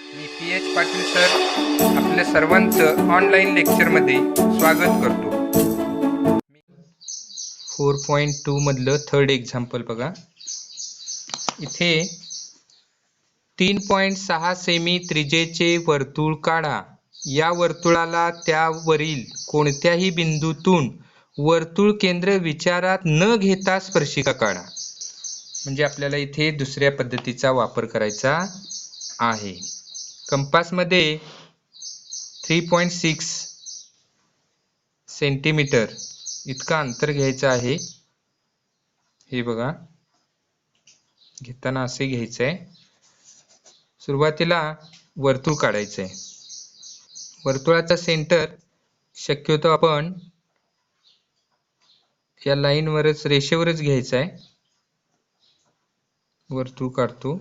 मी pH. Patil sir आपल्या सर्वांचं online लेक्चरमध्ये स्वागत करतो. 4.2 मधलं थर्ड एक्झाम्पल बघा. इथे 3.6 सेमी त्रिज्येचे वर्तुळ काढा. या वर्तुळाला त्यावरील कोणत्याही बिंदूतून वर्तुळ केंद्र विचारात न घेता स्पर्शिका काढा. म्हणजे आपल्याला इथे दुसऱ्या पद्धतीचा वापर करायचा आहे. कंपासमध्ये 3.6 सेंटीमीटर इतका अंतर घ्यायचं आहे. हे बघा, घेताना असे घ्यायचं आहे. सुरुवातीला वर्तुळ काढायचं आहे. वर्तुळाचा सेंटर शक्यतो आपण या लाईनवरच, रेषेवरच घ्यायचा आहे. वर्तुळ काढतो.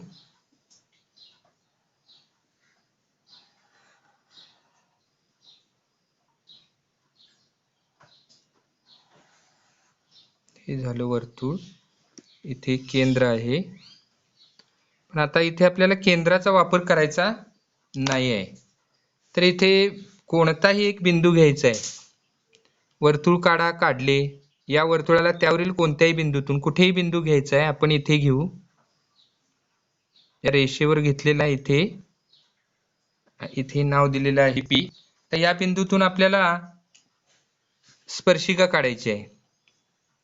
हे झालं वर्तुळ. इथे केंद्र आहे, पण आता इथे आपल्याला केंद्राचा वापर करायचा नाही आहे. तर इथे कोणताही एक बिंदू घ्यायचा आहे. वर्तुळ काढा, काढले. या वर्तुळाला त्यावरील कोणत्याही बिंदूतून, कुठेही बिंदू घ्यायचा आहे. आपण इथे घेऊ, या रेषेवर घेतलेला आहे. इथे नाव दिलेलं आहे P. तर या बिंदूतून आपल्याला स्पर्शिका काढायची आहे.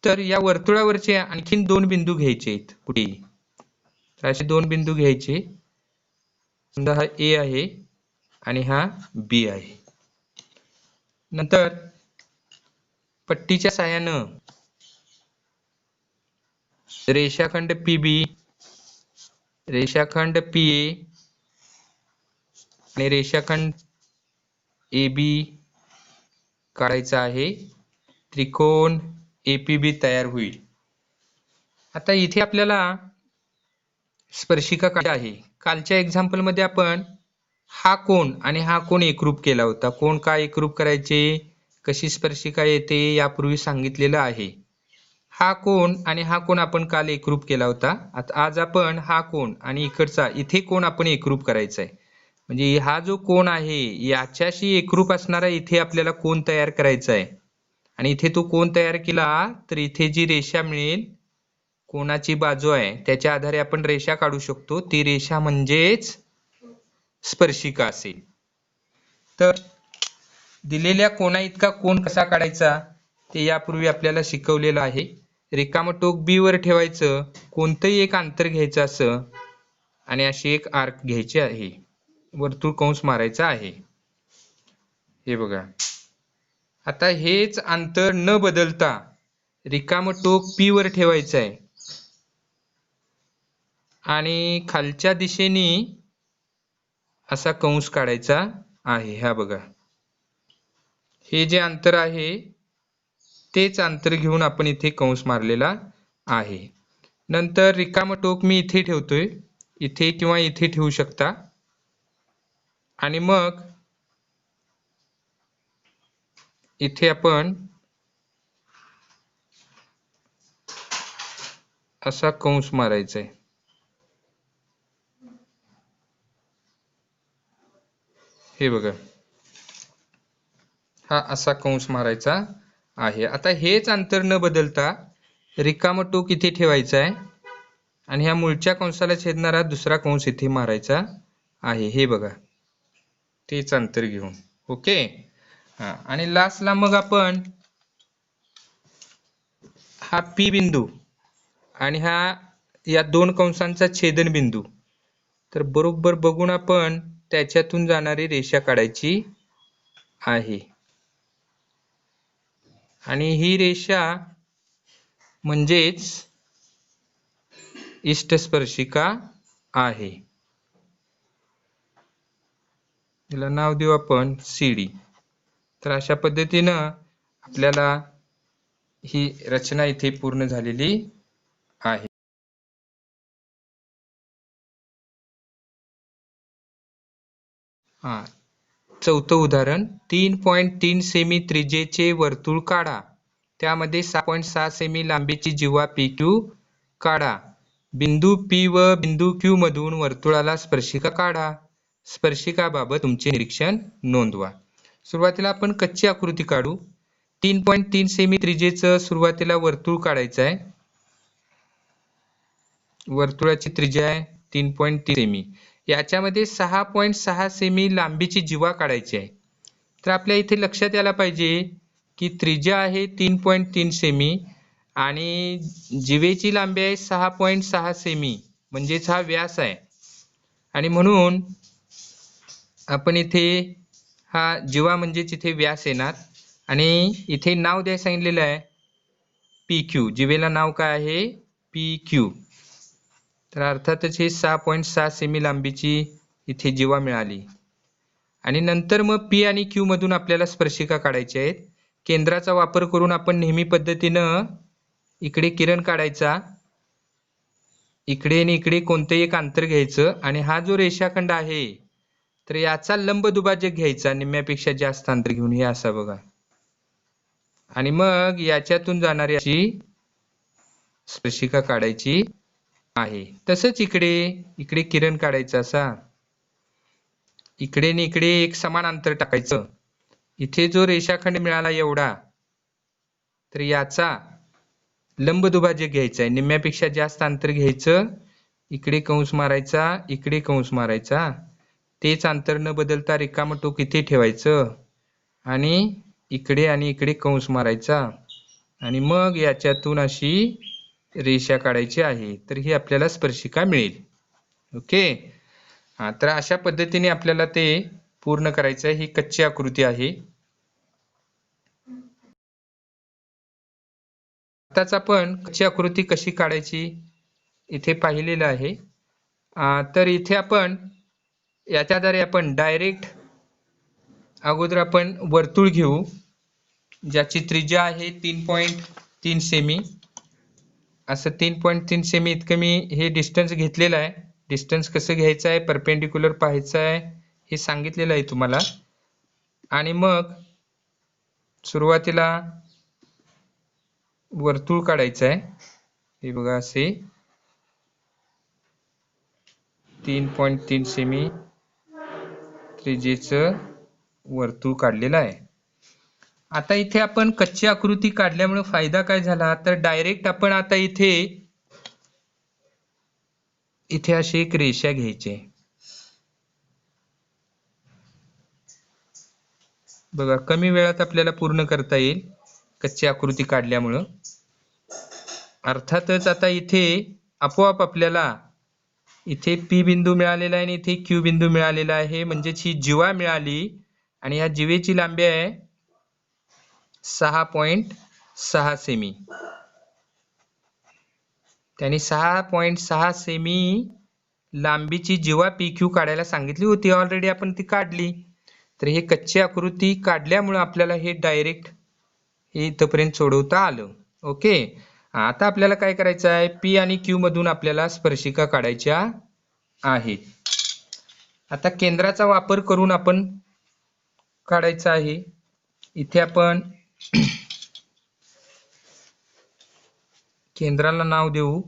तर या वर्तुळावरचे आणखीन दोन बिंदू घ्यायचे आहेत कुठेही. तर असे दोन बिंदू घ्यायचे. समजा हा A आहे आणि हा B आहे. नंतर पट्टीच्या साहाय्यानं रेषाखंड PB, रेषाखंड PA आणि रेषाखंड AB काढायचा आहे. त्रिकोण APB तयार होईल. आता इथे आपल्याला स्पर्शिका काढायची आहे. कालच्या एक्झाम्पल मध्ये आपण हा कोण आणि हा कोण एकरूप केला होता. कोण का एकरूप करायचे, कशी स्पर्शिका येते यापूर्वी सांगितलेलं आहे. हा कोण आणि हा कोण आपण काल एकरूप केला होता. आता आज आपण हा कोण आणि इकडचा इथे कोण आपण एकरूप करायचा आहे. म्हणजे हा जो कोण आहे याच्याशी एकरूप असणारा इथे आपल्याला कोण तयार करायचा आहे. आणि इथे तो कोण तयार केला तर इथे जी रेषा मिळेल, कोणाची बाजू आहे त्याच्या आधारे आपण रेषा काढू शकतो. ती रेषा म्हणजेच स्पर्शिका असेल. तर दिलेल्या कोणा इतका कोण कसा काढायचा ते यापूर्वी आपल्याला शिकवलेलं आहे. रिकामं टोक B वर ठेवायचं, कोणतंही एक अंतर घ्यायचं असं, आणि अशी एक आर्क घ्यायची आहे. वर्तुळ कंस मारायचा आहे. हे बघा, आता हेच अंतर न बदलता रिकामं टोक P वर ठेवायचं आहे आणि खालच्या दिशेने असा कंस काढायचा आहे. हा बघा, हे जे अंतर आहे तेच अंतर घेऊन आपण इथे कंस मारलेला आहे. नंतर रिकामं टोक मी इथे ठेवतोय, इथे किंवा इथे ठेवू शकता. आणि मग इथे आपण असा कंस मारायचा आहे. हे बघा, हा असा कंस मारायचा आहे. आता हेच अंतर न बदलता रिकामं टोक इथे ठेवायचं आहे आणि ह्या मूळच्या कंसाला छेदणारा दुसरा कंस इथे मारायचा आहे. हे बघा, तेच अंतर घेऊन. ओके. हा, आणि लास्टला मग आपण हा P बिंदू आणि हा या दोन कंसांचा छेदन बिंदू, तर बरोबर बघून आपण त्याच्यातून जाणारी रेषा काढायची आहे. आणि ही रेषा म्हणजेच इष्टस्पर्शिका आहे. याला नाव देऊ आपण CD. तर अशा पद्धतीनं आपल्याला ही रचना इथे पूर्ण झालेली आहे. चौथं उदाहरण, 3.3 सेमी त्रिज्येचे वर्तुळ काढा. त्यामध्ये 6.6 सेमी लांबीची जीवा PQ काढा. बिंदू P व बिंदू Q मधून वर्तुळाला स्पर्शिका काढा. स्पर्शिकाबाबत तुमचे निरीक्षण नोंदवा. सुरुवातीला आपण कच्ची आकृती काढू. 3.3 सेमी त्रिज्येचं सुरुवातीला वर्तुळ काढायचं आहे. वर्तुळाची त्रिज्या आहे 3.3 सेमी. याच्यामध्ये 6.6 सेमी लांबीची जिवा काढायची आहे. तर आपल्या इथे लक्षात यायला पाहिजे की त्रिज्या आहे 3.3 सेमी आणि जिवेची लांबी आहे 6.6 सेमी, म्हणजेच हा व्यास आहे. आणि म्हणून आपण इथे हा जिवा म्हणजेच इथे व्यास येणार आणि इथे नाव द्यायला सांगितलेलं आहे PQ. जिवेला नाव काय आहे? PQ. तर अर्थातच हे 6.6 सेमी लांबीची इथे जिवा मिळाली. आणि नंतर मग P आणि Q मधून आपल्याला स्पर्शिका काढायच्या आहेत. केंद्राचा वापर करून आपण नेहमी पद्धतीनं इकडे किरण काढायचा, इकडे आणि इकडे कोणतेही एक अंतर घ्यायचं आणि हा जो रेषाखंड आहे तर याचा लंब दुभाजक घ्यायचा, निम्म्यापेक्षा जास्त अंतर घेऊन, हे असा बघा. आणि मग याच्यातून जाणारी अशी स्पर्शिका काढायची आहे. तसंच इकडे किरण काढायचं असा, इकडे आणि इकडे एक समान अंतर टाकायचं. इथे जो रेषाखंड मिळाला एवढा, तर याचा लंब दुभाजक घ्यायचा आहे, निम्म्यापेक्षा जास्त अंतर घ्यायचं, इकडे कंस मारायचा, इकडे कंस मारायचा, तेच अंतर न बदलता रिकामं टोक इथे ठेवायचं आणि इकडे कंस मारायचा आणि मग याच्यातून अशी रेषा काढायची आहे. तर ही आपल्याला स्पर्शिका मिळेल. ओके. हा, तर अशा पद्धतीने आपल्याला ते पूर्ण करायचं आहे. ही कच्ची आकृती आहे. आताच आपण कच्ची आकृती कशी काढायची इथे पाहिलेलं आहे. तर इथे आपण याच्याद्वारे आपण डायरेक्ट अगोदर आपण वर्तुळ घेऊ ज्याची त्रिज्या आहे 3.3 सेमी. असं 3.3 सेमी इतकं मी हे डिस्टन्स घेतलेलं आहे. डिस्टन्स कसं घ्यायचं आहे, परपेंडिक्युलर पाहायचं आहे, हे सांगितलेलं आहे तुम्हाला. आणि मग सुरुवातीला वर्तुळ काढायचं आहे. हे बघा, असे 3.3 सेमी त्रिज्येचं वर्तुळ काढलेलं आहे. आता इथे आपण कच्ची आकृती काढल्यामुळे फायदा काय झाला, तर डायरेक्ट आपण आता इथे अशी एक रेषा घ्यायची. बघा, कमी वेळात आपल्याला पूर्ण करता येईल कच्ची आकृती काढल्यामुळं. अर्थातच आता इथे आपोआप आपल्याला इथे P बिंदू मिळालेला आहे आणि इथे Q बिंदू मिळालेला आहे, म्हणजेच ही जिवा मिळाली आणि ह्या जिवेची लांबी आहे 6.6 सेमी. त्याने 6.6 सेमी लांबीची जिवा PQ काढायला सांगितली होती, ऑलरेडी आपण ती काढली. तर हे कच्ची आकृती काढल्यामुळे आपल्याला हे डायरेक्ट इथपर्यंत सोडवता आलं. ओके. आता आपल्याला काय करायचं आहे, P आणि Q मधून आपल्याला स्पर्शिका काढायच्या आहेत. आता केंद्राचा वापर करून आपण काढायचं आहे. इथे आपण केंद्राला नाव देऊ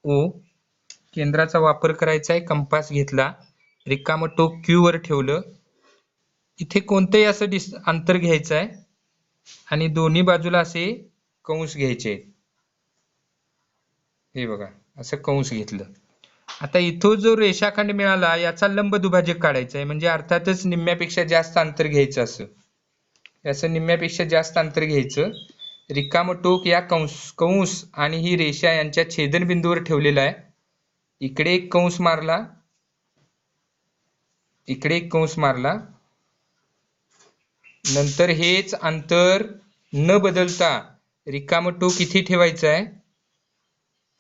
O. केंद्राचा वापर करायचा आहे. कंपास घेतला, रिकामं टोक Q वर ठेवलं, इथे कोणतंही असं अंतर घ्यायचं आहे आणि दोन्ही बाजूला असे कंस घ्यायचे. हे बघा, असं कंस घेतलं. आता इथं जो रेषाखंड मिळाला याचा लंब दुभाजक काढायचा आहे, म्हणजे अर्थातच निम्म्यापेक्षा जास्त अंतर घ्यायचं. असं निम्म्यापेक्षा जास्त अंतर घ्यायचं, रिकामं टोक या कंस आणि ही रेषा यांच्या छेदनबिंदूवर ठेवलेला आहे. इकडे एक कंस मारला, इकडे एक कंस मारला, नंतर हेच अंतर न बदलता रिकामं टोक इथे ठेवायचं आहे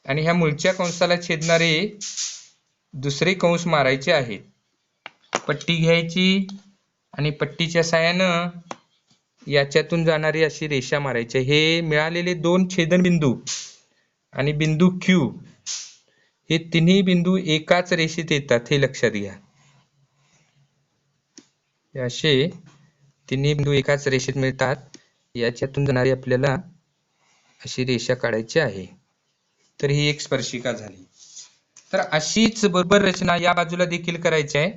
आणि ह्या मूळच्या कंसाला छेदणारे दुसरे कंस मारायचे आहेत. पट्टी घ्यायची आणि पट्टीच्या साहाय्यानं याच्यातून जाणारी अशी रेषा मारायची. हे मिळालेले दोन छेदनबिंदू आणि बिंदू Q हे तिन्ही बिंदू एकाच रेषेत येतात, हे लक्षात घ्या. असे तिन्ही बिंदू एकाच रेषेत मिळतात, याच्यातून जाणारी आपल्याला अशी रेषा काढायची आहे. तर ही एक स्पर्शिका झाली. तर अशीच बरोबर रचना या बाजूला देखील करायची आहे.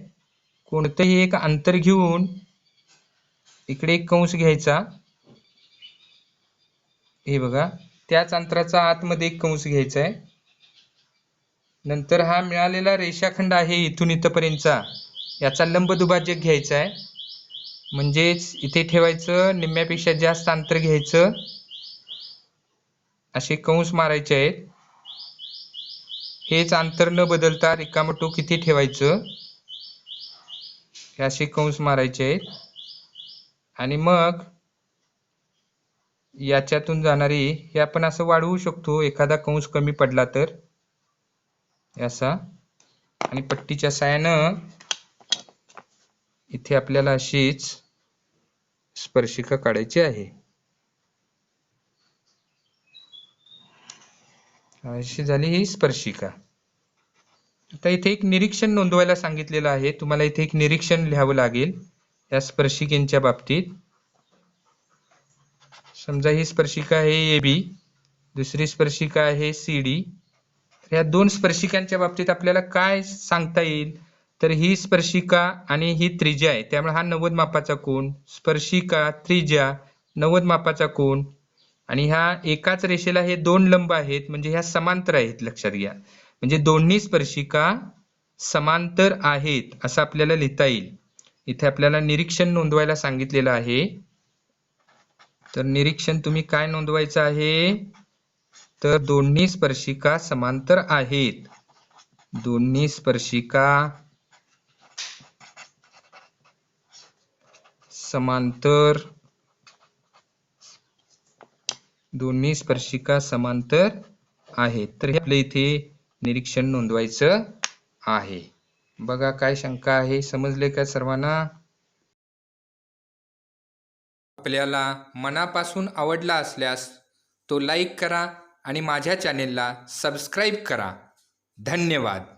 कोणतंही एक अंतर घेऊन इकडे एक कंस घ्यायचा, हे बघा त्याच अंतराचा आतमध्ये एक कंस घ्यायचा आहे. नंतर हा मिळालेला रेषाखंड आहे इथून इथपर्यंतचा, याचा लंबदुभाजक घ्यायचा आहे. म्हणजेच इथे ठेवायचं, निम्म्यापेक्षा जास्त अंतर घ्यायचं, असे कंस मारायचे आहेत. हेच अंतर न बदलता रिकामं टोक इथे ठेवायचं, हे असे कंस मारायचे आहेत. आणि मग याच्यातून जाणारी हे आपण असं वाढवू शकतो, एखादा कंस कमी पडला तर असा. आणि पट्टीच्या साहाय्यानं इथे आपल्याला अशीच स्पर्शिका काढायची आहे. अशी झाली ही स्पर्शिका. आता इथे एक निरीक्षण नोंदवायला सांगितलेलं आहे. तुम्हाला इथे एक निरीक्षण लिहावं लागेल या स्पर्शिकेच्या बाबतीत. समजा ही स्पर्शिका आहे AB, दुसरी स्पर्शिका आहे CD. या दोन स्पर्शिकांच्या बाबतीत आपल्याला काय सांगता येईल, तर ही स्पर्शिका आणि ही त्रिज्या आहे, त्यामुळे हा 90 मापाचा कोन, स्पर्शिका त्रिज्या 90 मापाचा कोन, आणि ह्या एकाच रेषेला हे दोन लंब आहेत म्हणजे ह्या समांतर आहेत, लक्षात घ्या. म्हणजे दोन्ही स्पर्शिका समांतर आहेत असं आपल्याला लिहिता येईल. इथे आपल्याला निरीक्षण नोंदवायला सांगितलेलं आहे. तर निरीक्षण तुम्ही काय नोंदवायचं आहे, तर दोन्ही स्पर्शिका समांतर आहेत. दोन्ही स्पर्शिका समांतर, दोन्ही स्पर्शिका समांतर आहेत. तर हे आपल्या इथे निरीक्षण नोंदवायचं आहे. बघा काय शंका आहे, समजले का सर्वांना? आपल्याला मनापासून आवडला असल्यास तो लाईक करा आणि माझ्या चॅनेलला सबस्क्राईब करा. धन्यवाद.